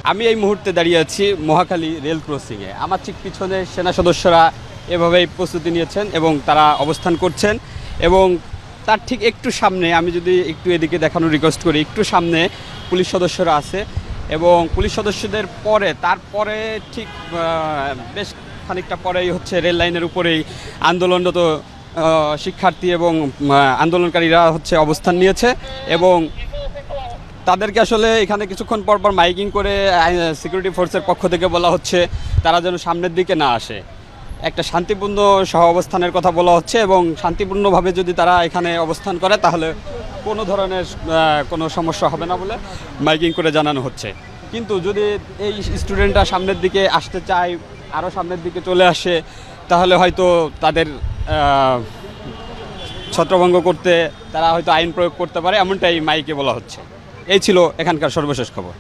আমি এই মুহূর্তে দাঁড়িয়ে আছি মহাখালী রেল ক্রসিংয়ে। আমার ঠিক পিছনে সেনা সদস্যরা এভাবেই প্রস্তুতি নিয়েছেন এবং তারা অবস্থান করছেন। এবং তার ঠিক একটু সামনে, আমি যদি একটু এদিকে দেখানোর রিকোয়েস্ট করি, একটু সামনে পুলিশ সদস্যরা আছে এবং পুলিশ সদস্যদের পরে তারপরে ঠিক বেশ খানিকটা পরেই হচ্ছে রেল লাইনের উপরেই আন্দোলনরত শিক্ষার্থী এবং আন্দোলনকারীরা হচ্ছে অবস্থান নিয়েছে। এবং তাদেরকে আসলে এখানে কিছুক্ষণ পর পর মাইকিং করে সিকিউরিটি ফোর্সের পক্ষ থেকে বলা হচ্ছে তারা যেন সামনের দিকে না আসে। একটা শান্তিপূর্ণ সহ অবস্থানের কথা বলা হচ্ছে এবং শান্তিপূর্ণভাবে যদি তারা এখানে অবস্থান করে তাহলে কোনো ধরনের কোনো সমস্যা হবে না বলে মাইকিং করে জানানো হচ্ছে। কিন্তু যদি এই স্টুডেন্টরা সামনের দিকে আসতে চায়, আরও সামনের দিকে চলে আসে, তাহলে হয়তো তাদের ছত্রভঙ্গ করতে তারা হয়তো আইন প্রয়োগ করতে পারে, এমনটাই মাইকে বলা হচ্ছে। এই ছিল এখানকার সর্বশেষ খবর।